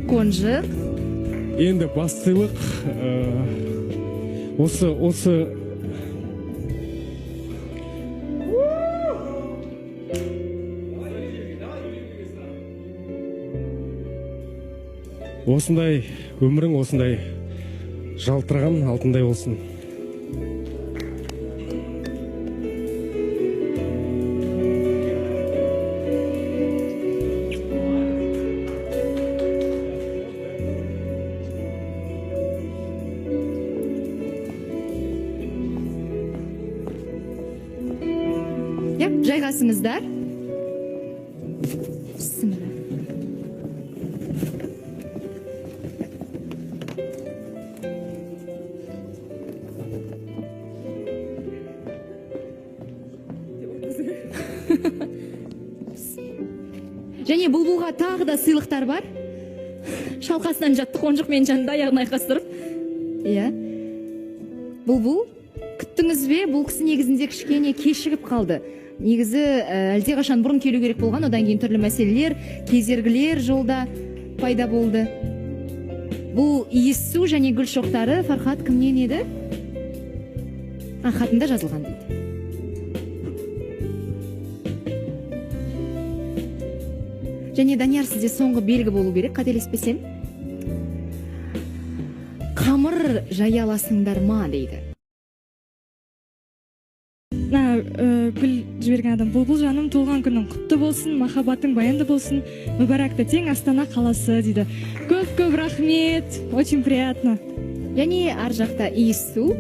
қонжық. Енді бастылық осы осындай өмірің осындай жалтыраған алтындай болсын. Жайғасыңыздар. Және бұлбұлға тағы да сыйлықтар бар. Шалқасынан жатты қонжық мен жанында аяғын айқастырып. Иә. Бұлбұл, күттіңіз бе? Бұл кісі негізінде кішкене кешігіп қалды. Негізі әлде қашан бұрын келу керек болған, одан кейін түрлі мәселелер, кезергілер жолда пайда болды. Бұл иіссу және гүл шоқтары Фархат кімнен еді? Хатында жазылған дейді. Және Данияр, сізде соңғы белгі болу керек, қателеспесем. Қамыр жая аласыңдар ма дейді. Гүл жіберген адам: Бұлбұл жаным, туылған күнің құтты болсын, махаббатың баянды болсын, мүбәрәкті тең Астана қаласы дейді. Көп рахмет, очень приятно. Және ар жақта иіссу.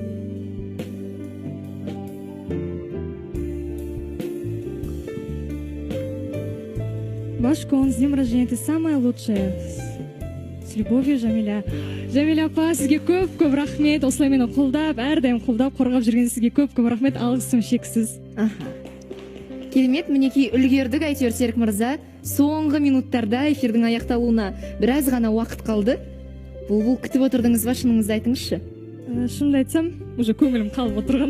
Башкон, с днем рождения, ты самая лучшая. С любовью, Жамиля. Жамиля апа, сізге көп рахмет. Осылай мені қолдап, әрдайым қолдап, қорғап жүрген сізге көп рахмет. Алғысым шексіз. Керемет, мінекей үлгердік. Әйтеуір, Серік мырза, соңғы минуттарда эфирдің аяқталуына біраз ғана уақыт қалды. Бұл күтіп отырдыңыз ба, шыныңызды айтыңызшы? Шынымды айтсам, уже көңілім қалып отырған.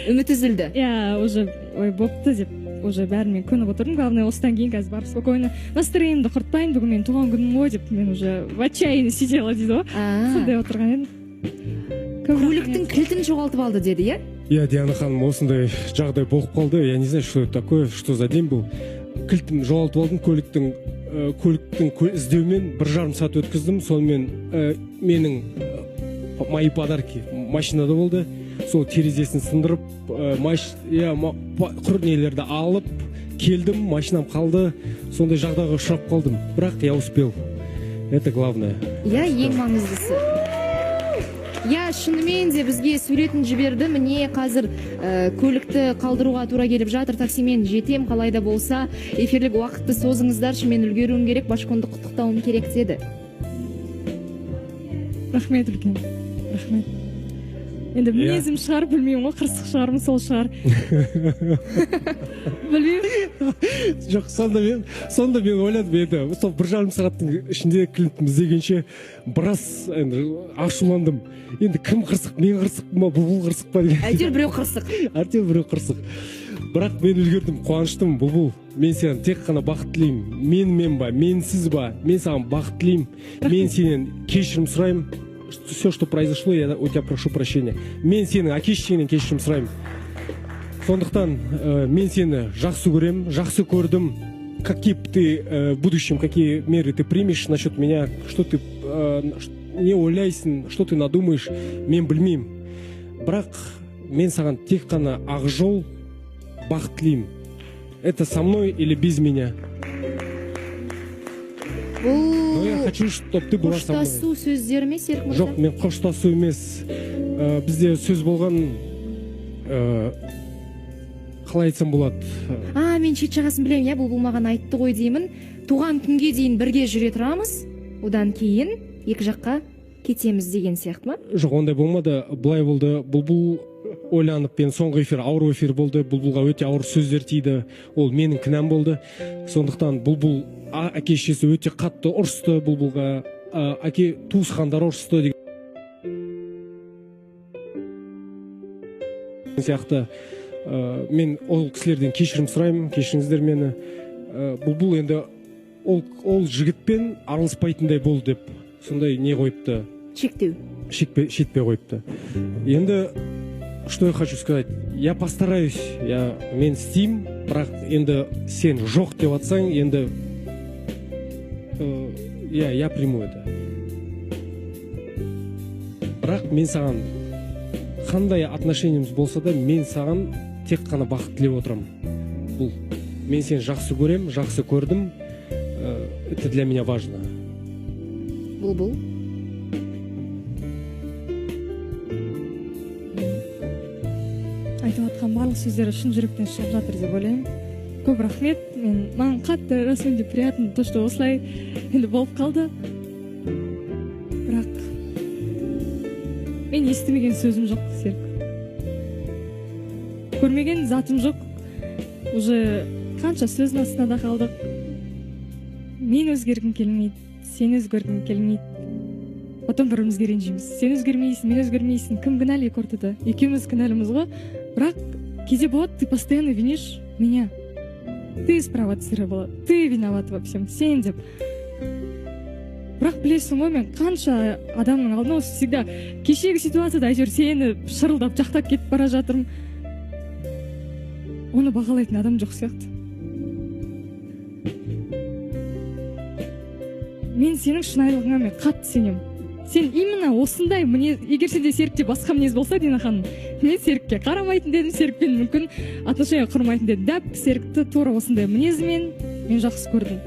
Үміт үзілді. Иә, уже ой бопты деп, уже бәрін мен көніп отырдым. Главное, осыдан кейін қазір барып спокойно настроениемді құртпайын, бүгін мен туған күнім ғой деп, мен уже в отчаянии сидела дейді ғой. Сондай отырған едім. Көліктің кілтін жоғалтып алды деді, иә? Иә, Диана ханым, осындай жағдай болып қалды. Я не знаю, что это такое, что за день был. Кілтім жоғалтып алдым, көліктің іздеумен 1,5 сағат өткіздім. Сонымен менің мои подарки машинада болды. Сол терезесін сындырып, құрнелерді алып келдім, машинам қалды. Сондай жағдайға ұшырап қалдым. Бірақ я успел. Это главное. Я ең маңыздысы. Я шынымен де бізге суретін жіберді. Міне қазір көлікті қалдыруға тура келіп жатыр. Таксимен жетем, қалайда болса. Эфирлік уақытты созыңыздаршы, мен үлгеруім керек, Башконды құттықтауым керек деді. Рахмет үлкен. Рахмет. Енді мінезім шығар, білмеймін ғой, қырсық шығармын, сол шығар. Білмеймін. Жоқ, сонда мен ойладым, енді сол 1,5 сағаттың ішінде кілтім іздегенше біраз ашуландым. Енді кім қырсық, мен қырсық па, Бұлбұл қырсық па деген. Әйтеуір біреу қырсық. Әйтеуір біреу қырсық. Бірақ мен үлгердім, қуаныштым. Бұлбұл, мен саған тек қана бақыт тілеймін. Мен ба, менсіз ба, мен саған бақыт тілеймін. Мен сенен кешірім сұраймын. Все, что произошло, я у тебя прошу прощения. Мен сенің әке-шешеңнен кешірім сұраймын. Сондықтан мен сені жақсы көрем, жақсы көрдім. Какие ты в будущем, какие меры ты примешь насчет меня, что ты не ойлайсың, что ты надумаешь, мен білмеймін. Бірақ мен саған тек қана ақ жол, бақыт тілеймін. Это со мной или без меня? Но я хочу, чтобы ты была со мной. Қоштасу сөздері ме, Серік мырза? Жоқ, мен қоштасу емес. Бізде сөз болған, қалай айтсам болады? Мен шет жағасын білемін, Бұлбұл маған айтты ғой деймін. Туған күнге дейін бірге жүре тұрамыз, одан кейін екі жаққа кетеміз деген сияқты ма? Жоқ, ондай болмады. Былай болды. Бұлбұл ойланып, мен соңғы эфир ауыр эфир болды. Бұлбұлға өте ауыр сөздер тиді. Ол менің кінәм болды. Сондықтан Бұлбұл әке-шешесі өте қатты ұрысты Бұлбұлға. Әке туысқандар ұрысты деген сияқты. Мен ол кісілерден кешірім сұраймын, кешіріңіздер мені. Бұлбұл енді ол жігітпен араласпайтындай бол деп сондай не қойыпты, шектеу. шетпе қойыпты. Енді что я хочу сказать, я постараюсь, мен істеймін, бірақ енді сен жоқ деп атсаң, енді я приму это. Бірақ мен саған қандай отношениямыз болса да, мен саған тек қана бақыт тілеп отырамын. Бұл мен сені жақсы көрем, жақсы көрдім. Это для меня важно. Бұл. айтып жатқан барлық сөздері шын жүректен шығып жатыр деп ойлаймын. Көп рахмет. Маған қатты расымен приятно то, что осылай енді болып қалды. Бірақ мен естімеген сөзім жоқ, Серік. Көрмеген затым жоқ. Уже қанша сөздің астына да қалдық. Мен өзгергім келмейді, сен өзгергің келмейді. Потом бірімізге ренжиміз. Сен өзгермейсің, мен өзгермейсің. Кім кінәлі екі ортада? Екеуміз кінәліміз ғой. Бірақ кейде болады, ты постоянно винишь меня. Ты спровоцировала, ты виноват во всем, сен деп. Бірақ білесің ғой, мен қанша адамның алдына осы всегда кешегі ситуацияда әйтеуір сені шырылдап жақтап кетіп бара жатырмын. Оны бағалайтын адам жоқ сияқты. Мен сенің шынайылығыңа мен қатты сенемін. Сен именно осындай мінез, егер сенде Серікте басқа мінез болса, Дина ханым, мен Серікке қарамайтын дедім, Серікпен мүмкін отношения құрмайтын дедім. Дәп Серікті тура осындай мінезімен мен жақсы көрдім.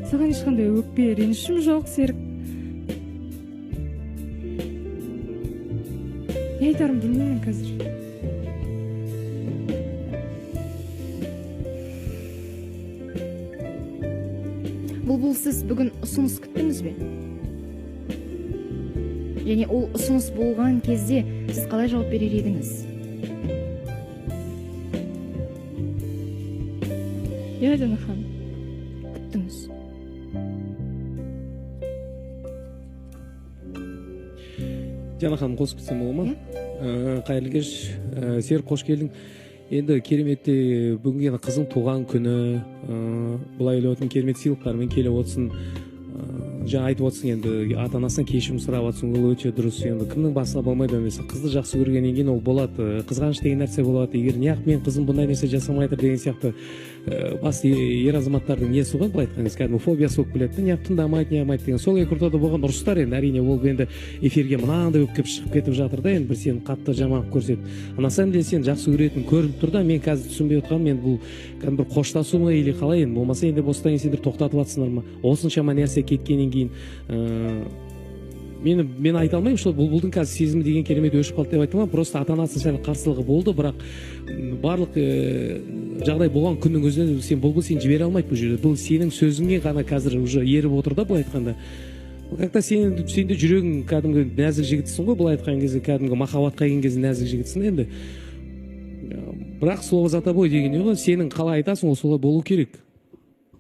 Саған ешқандай өкпе, ренішім жоқ, Серік. Не айтарым білмеймін қазір. Бұл сіз бүгін ұсыныс күттіңіз бе? Және ол ұсыныс болған кезде сіз қалай жауап берер едіңіз? Дина ханым. Күттіңіз. Дина ханым, қосып кетсем бола ма? Қайырлы кеш, Серік, қош келдің. Енді кереметте бүгінгі қызың туған күні, бұлай ойлайтын керемет сыйлықтармен келіп отырсын. Жаңа айтып отырсың, енді ата-анасынан кешірім сұрап отырсың, ол өте дұрыс. Енді кімнің басына болмайды емес. Қызды жақсы көргеннен кейін ол болады. Қызғаныш деген нәрсе болады. Егер неғып мен қызым бұндай нәрсе жасамай жатыр деген сияқты басты ер азаматтардың несі ғой, былай айтқан кезде кәдімгі фобиясы болып келеді. Неғып тыңдамайды, неғымайды деген. Сол екі ортада болған ұрыстар енді әрине ол енді эфирге мынандай болып келіп шығып кетіп жатыр да, енді бір сені қатты жаман көрсетіп. На самом деле сен жақсы көретін көрініп тұр да, мен қазір түсінбей отырғаным, мен бұл кәдімгі бір қоштасу ма или қалай енді, болмаса енді осыдан сендер тоқтатып жатсыңдар ма? Осыншама нәрсе кеткеннен кейін мен айта алмаймын, что бұлбұлдың қазір сезімі деген керемет өшіп қалды деп айта алмаймын. Просто ата-анасының сәл қарсылығы болды, бірақ барлық жағдай болған күннің өзінде сен бұлбұл сен жібере алмайды бұл жерде. Бұл сенің сөзіңе ғана қазір уже еріп отыр да, былай айтқанда. Как-то сен де жүрегің кәдімгі нәзік жігітсің ғой, былай айтқан кезде кәдімгі махаббатқа келген кезде нәзік жігітсің енді. Бірақ слово за тобой деген не ғой, сенің қалай айтасың, ол солай болу керек.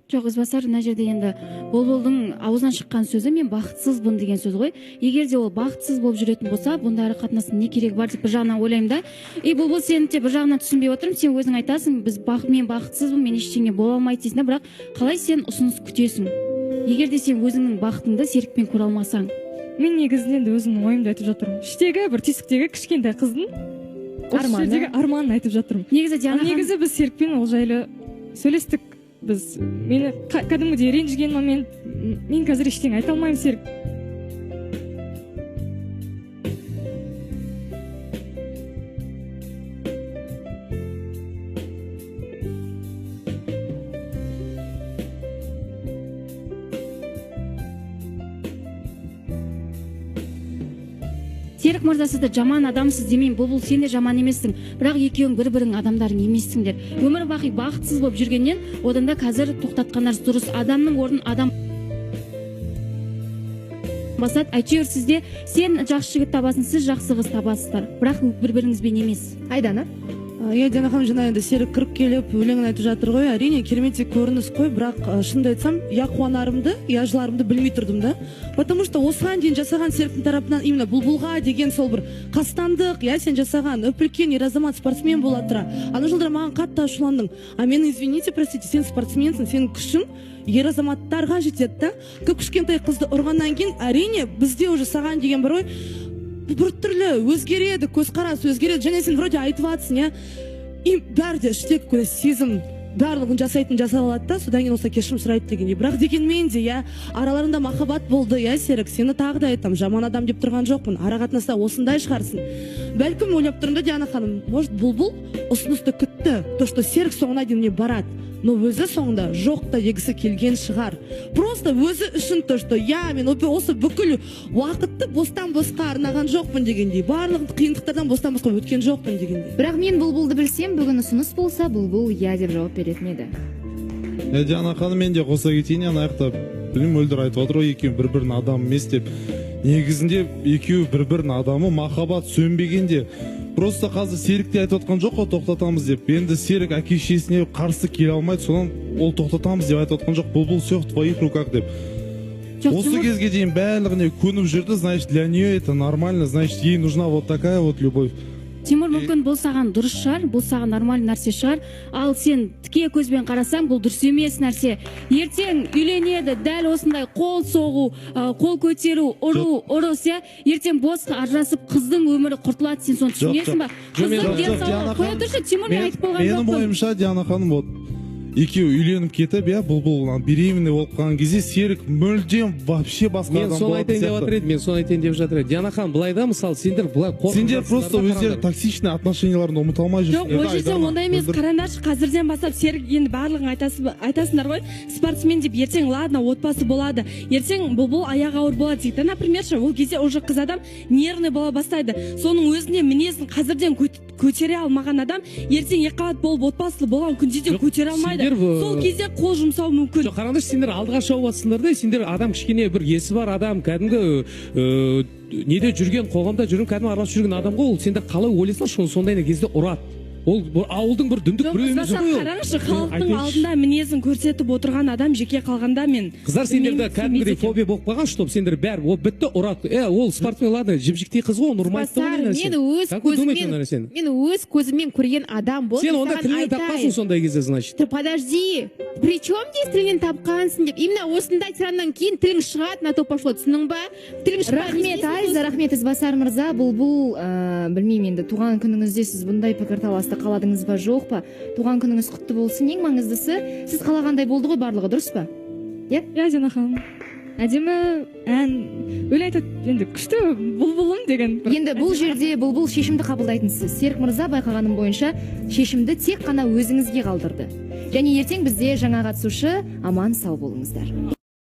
Жоқ, Ізбасар, мына жерде енді бұлбұлдың аузынан шыққан сөзі мен бақытсызбын деген сөз ғой. Егер де ол бақытсыз болып жүретін болса, бұнда ары қатынастың не керегі бар деп бір жағынан ойлаймын да. Бұлбұл, сені де бір жағынан түсінбей отырмын. Сен өзің айтасың, мен бақытсызбын, мен ештеңе бола алмайды дейсің, бірақ қалай сен ұсыныс күтесің? Егер де сен өзіңнің бақытыңды Серікпен көре алмасаң? Мен негізінен де өзімнің ойымды айтып жатырмын. Іштегі бір тесіктегі кішкентай қыздың арманын айтып жатырмын. Негізі біз Серікпен ол жайлы сөйлестік. Біз мені кәдімгідей ренжіген момент, мен қазір ештеңе айта алмаймын, Серік. Серік мырза, сізді жаман адамсыз демеймін, бұл сен де жаман емессің, бірақ екеуің бір-бірің адамдарың емессіңдер. Өмір бақи бақытсыз болып жүргеннен, одан да қазір тоқтатқандар дұрыс. Адамның орнын адам басады. Әйтеуір сізде сен жақсы жігіт табасың, сіз жақсы қыз табасыздар, бірақ бір-біріңізбен емес. Айдана, Иә, Диана ханым, жаңа енді Серік кіріп келіп өлеңін айтып жатыр ғой. Әрине керемет көрініс қой, бірақ шынымды айтсам, я қуанарымды, я жыларымды білмей тұрдым да. Потому что осыған дейін жасаған Серіктің тарапынан именно Бұлбұлға деген сол бір қастандық, я сен жасаған өп-үлкен ер азамат спортсмен бола тұра. Ана жылдары маған қатты ашуландың. А мен, извините, простите, сен спортсменсің, сенің күшің ер азаматтарға жетеді да. Көп кішкентай қызды ұрғаннан кейін, әрине бізде уже саған деген бір ой бір түрлі өзгереді, көзқарас өзгереді. Және сен вроде айтып жатсың, иә, бәрі де іштегі көз сезім барлығын жасайтын жасап алады да, содан кейін осылай кешірім сұрайды дегендей. Бірақ дегенмен де, иә, араларында махаббат болды, иә, Серік, сені тағы да айтамын, жаман адам деп тұрған жоқпын. Ара қатынаста осындай шығарсың. Бәлкім ойлап тұрмын да, Диана ханым, может, Бұлбұл ұсынысты күтті, то, что Серік соңына дейін не барады. Но өзі соңында жоқ та дегісі келген шығар. Просто өзі үшін то, что я, мен осы бүкіл уақытты бостан босқа арнаған жоқпын дегендей. Барлық қиындықтардан бостан босқа өткен жоқпын дегендей. Бірақ мен Бұлбұлды білсем, бүгін ұсыныс болса, Бұлбұл я деп жауап беретін еді. Диана ханым, мен де қоса кетейін, ана жақта білмеймін, мөлдір айтып отыр ғой, екеуі бір-бірінің адам емес деп. Негізінде екеуі бір-бірінің адамы, махаббат сөнбегенде. Просто қазір Серік те айтып отқан жоқ қой, тоқтатамыз деп. Енді Серік әке-шешесіне қарсы келе алмайды, содан ол тоқтатамыз деп айтып отқан жоқ. Бұлбұл все в твоих руках деп. Осы кезге дейін барлығына көніп жүрді, значит, для нее это нормально, значит, ей нужна вот такая вот любовь. Тимур, мүмкін бұл саған дұрыс шығар, бұл саған нормальный нәрсе шығар, ал сен тіке көзбен қарасаң, бұл дұрыс емес нәрсе. Ертең үйленеді, дәл осындай қол соғу, қол көтеру, ұру, ертең босқа ажырасып қыздың өмірі құртылады, сен соны түсінесің ба? Қыздың денсаулығы қоя тұршы, Тимур, мен айтып болған жоқпын. Менің ойымша, Диана ханым, вот екеуі үйленіп кетіп, иә, Бұлбұл беременный болып қалған кезде Серік мүлдем вообще басқа адам болады сияқты. Мен соны айтайын деп жатыр едім. Диана ханым, былай да, мысалы, сендер былай қорқып. Сендер просто өздері токсичный отношенияларын ұмыта алмай жүрсіңдер. Жоқ, ол жерде ондай емес, қараңдаршы, қазірден бастап Серік енді барлығын айтасыңдар ғой, спортсмен деп ертең ладно, отбасы болады. Ертең Бұлбұл аяғы ауыр болады дейді. Например, ол кезде уже қыз адам нервный бола бастайды. Соның өзіне мінезін қазірден көтере алмаған адам ертең екіқабат болып отбасылы болған күнде де көтере алмайды. Сол кезде қол жұмсау мүмкін. Жоқ, қараңдаршы, сендер алдыға шауып жатсыңдар да, сендер адам кішкене бір есі бар адам, кәдімгі неде жүрген, қоғамда жүрген, кәдімгі араласып жүрген адам ғой, ол сендер қалай ойлайсыңдар, сондайна кезде ұрады. Ол ауылдың бір дүндік біреу емес қой. Қараңызшы, халықтың алдында мінезін көрсетіп отырған адам жеке қалғанда мен. Қыздар, сендерде кәдімгідей фобия болып қалған, чтоб сендер бәрі ол бітті ұрады. Ол спортсмен, ладно, жіп-жіктей қыз ғой, нормально. Мен өз көзіммен көрген адам болды. Сен онда тілінен тапқансың сондай кезде, значит. Подожди, при чем здесь тілінен тапқансың деп? Именно осындай тираннан кейін тілің шығады, на то пошло, түсінің ба? Рахмет, Айза, рахмет, Ізбасар мырза. Бұл білмеймін енді, туған күніңізде сіз бұндай пікірталасты қаладыңыз ба, жоқ па? Туған күніңіз құтты болсын, ең маңыздысы, сіз қалағандай болды ғой барлығы, дұрыс па? Иә, Диана ханым. Әдемі ән, өлең айтады, енді күшті Бұлбұлым деген. Енді бұл жерде Бұлбұл шешімді қабылдайтынсыз. Серік мырза байқағаным бойынша шешімді тек қана өзіңізге қалдырды. Және ертең бізде жаңа қатысушы, аман сау болыңыздар.